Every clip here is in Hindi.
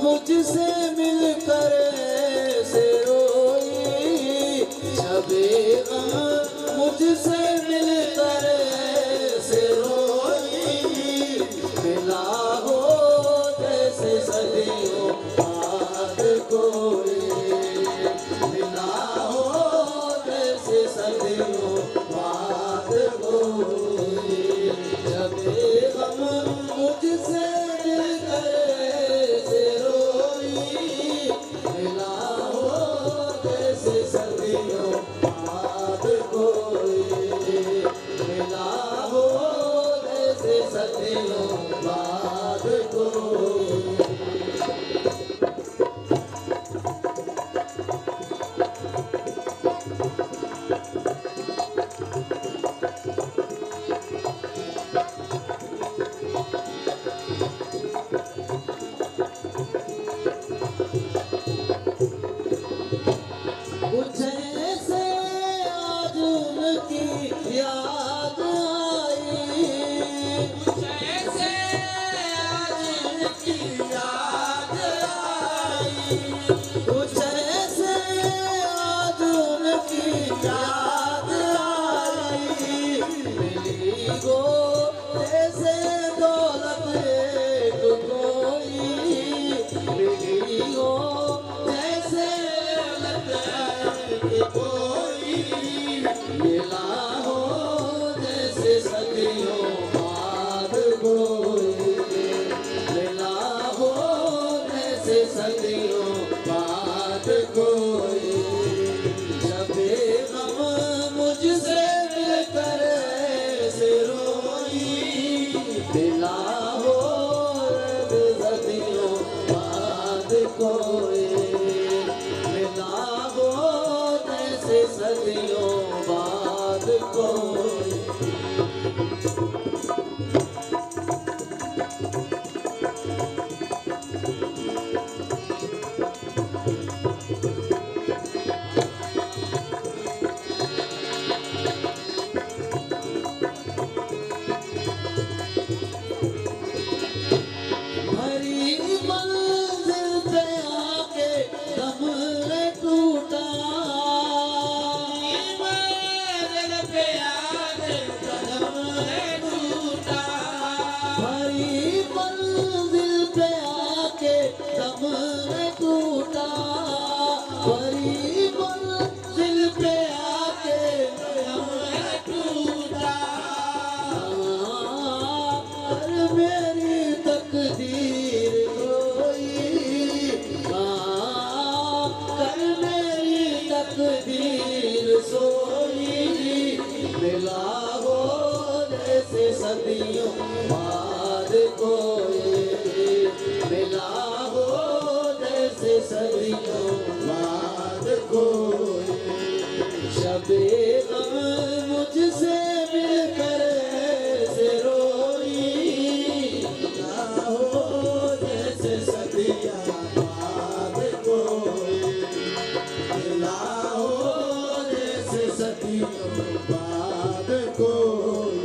मुझसे मिलकर से रोई, शबे गम मुझसे मिलकर से रोई, मिला हो जैसे सदियों बाद कोई, मिला हो जैसे सदियों बाद कोई, शबे गम मुझसे मिलकर से रोई, मिला हो जैसे सदियों बाद कोई, मिला हो जैसे सदियों बाद कोई। जैसे आज उनकी याद आई, जैसे आज उनकी याद आई, जैसे आज उनकी याद आई, मिली गो जैसे दौलत एक कोई, मिली गो जैसे कोई, मिला हो जैसे सदियों बाद कोई, मिला हो जैसे सदियों बाद कोई, शबे गम मुझसे मिलकर से रोई, मिला हो सदियों बाद कोई, मिला हो जैसे सदियों बाद कोई। भरी मंजिल पे आके दम ने टूटा, मंजिल पे आके दम ने टूटा, भरी मंजिल पे आके दम ने टूटा, भरी मंजिल पे आके दम ने टूटा, और मेरी तकदीर कोई, कर मेरी तकदीर सोई, मिला हो जैसे सदियों बाद कोई, मिला हो जैसे सदियों बाद कोई, शबे गम मुझसे मिलकर से रोई, मिला हो जैसे सदियों बाद कोई, मिला हो जैसे सदियों बाद कोई।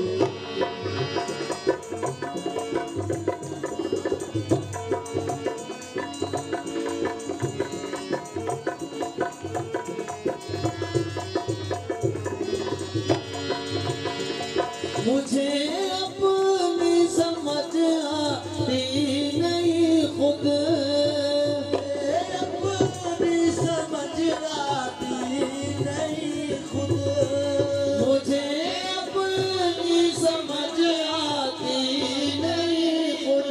मुझे अपनी समझ आती नहीं खुद, अपनी समझ आती नहीं खुद, मुझे अपनी समझ आती नहीं खुद,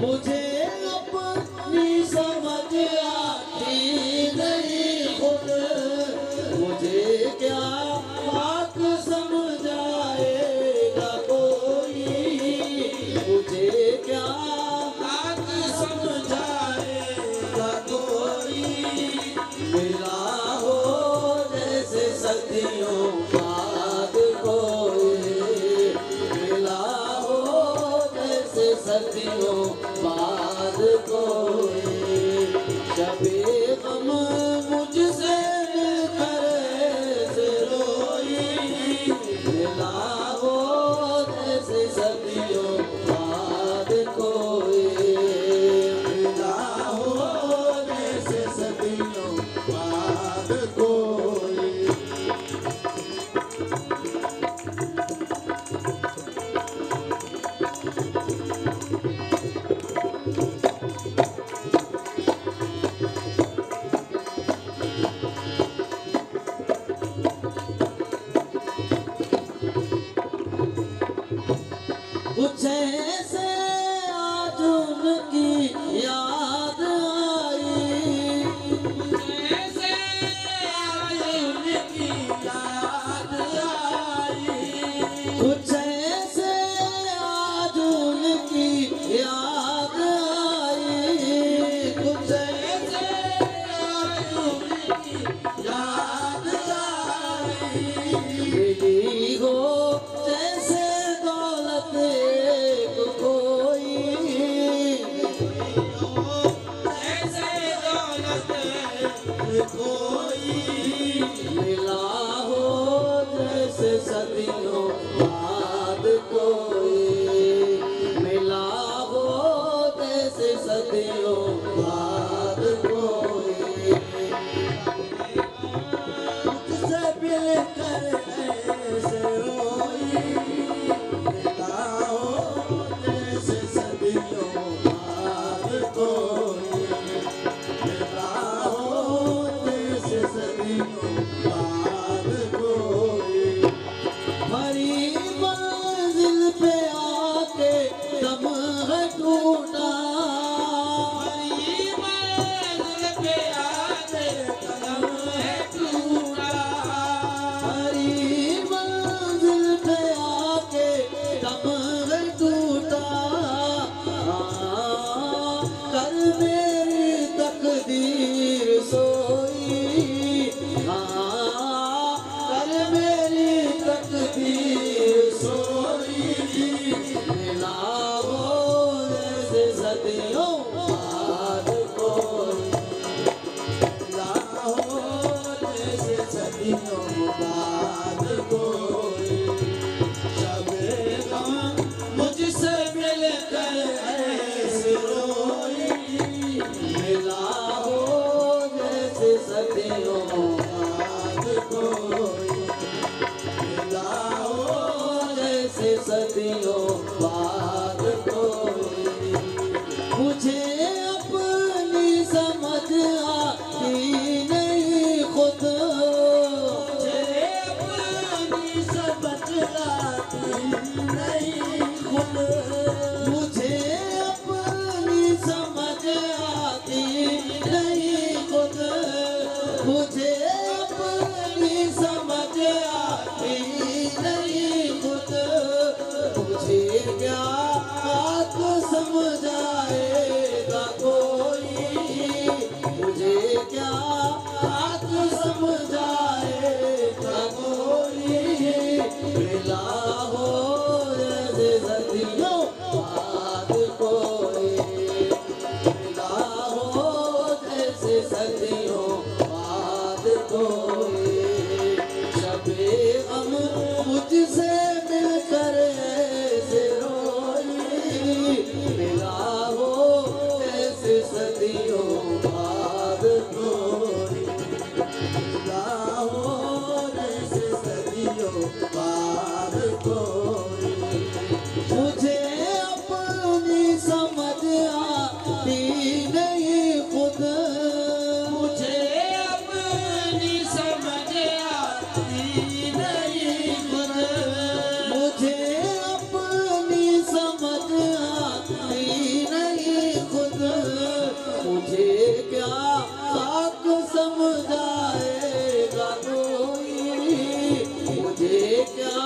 मुझे अपनी समझ आती नहीं खुद, मुझे क्या बात समझाएगा कोई, मुझे क्या बात समझाएगा कोई, मिला हो जैसे सदियों बाद कोई, मिला हो जैसे सदियों बाद कोई, शबे गम मुझसे मिलकर से रोई, मिला हो जैसे सदियों बाद कोई, मिला याद आई, जैसे आज उनकी याद आई, कुछ ऐसे आज उनकी याद आई, कुछ जैसे आज उनकी याद आई, मिली हो जैसे दौलत एक कोई, ऐसे दौलत कोई, मिला हो जैसे सदियों बाद कोई, मिला हो जैसे सदियों बाद कोई, मुझसे मिलकर ऐसे रोई, मिला हो जैसे सदियों बाद कोई, मिला हो जैसे सदियों बाद कोई, हरी मंजिल पे आके दम है टूटा, हरी मंजिल पे आके कदम है टूटा, हरी मंजिल पे आके दम है टूटा, कर मेरी तकदीर सोई, कर मेरी तकदीर सोई, मिला हो जैसे सदियों बाद कोई, मिला हो जैसे सदियों बाद कोई, शबे गम मुझसे मिलकर ऐसे रोई, मिला हो जैसे सदियों बाद कोई, मिला हो जैसे सदियों बाद कोई, मुझे अपनी समझ आती नहीं खुद, मुझे अपनी समझ आती नहीं खुद, मुझे अपनी समझ आती नहीं खुद, मुझे अपनी समझ आती नहीं खुद, मुझे क्या बात समझाएगा कोई, मुझे क्या बात समझाएगा कोई, मिला हो जैसे सदियों बाद कोई, मिला हो जैसे सदियों बाद कोई, शबे गम मुझसे मिलकर ऐसे रोई, मिला हो जैसे सदियों बाद कोई, मिला हो जैसे सदियों बाद कोई, मुझे अपनी समझ आती नहीं खुद, मुझे अपनी समझ आती नहीं खुद, मुझे अपनी समझ आती नहीं खुद, मुझे क्या हक समझाएगा कोई, मुझे क्या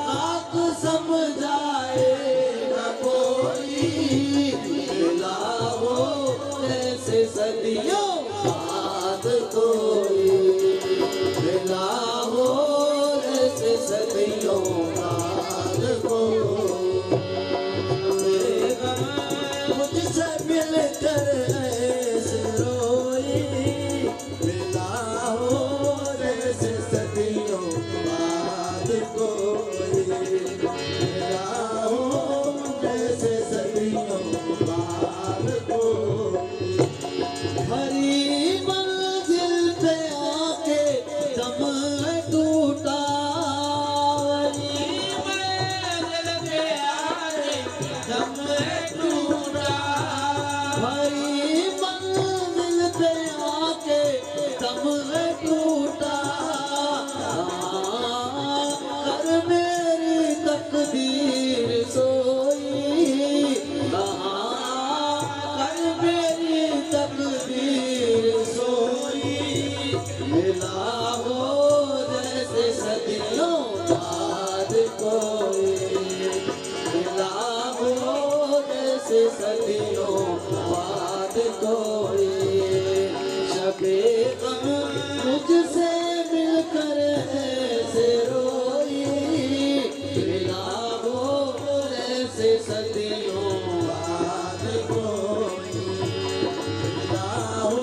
हक समझाएगा कोई, मिला हो जैसे सदियों बाद कोई, मिला हो जैसे सदियों बाद कोई, मुझसे मिलकर ऐसे रोई, मिला हो जैसे सदियों बाद कोई, मिला हो जैसे सदियों बाद कोई, हरी मंजिल पे आके दम है टूटा, हरी बाद कोई शबे गम मुझसे मिलकर ऐसे रोई, मिला हो ऐसे सदियों बाद कोई मिला हो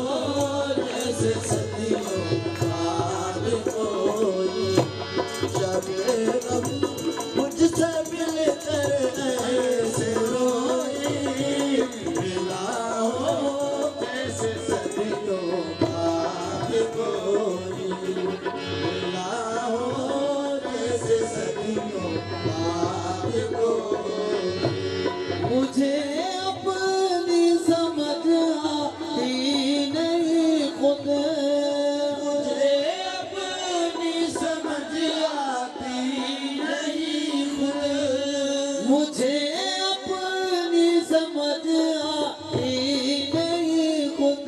ऐसे सदियों बाद कोई शबे गम मुझसे मिलकर ऐसे रोई, मिला हो ऐसे सदियों बाद कोई मिला हो ऐसे सदियों बाद कोई मुझे अपनी समझ आती नहीं खुद, मुझे अपनी समझ आती नहीं खुद, मुझे अपनी समझ आती नहीं खुद,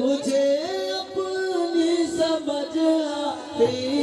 मुझे अपनी समझ आती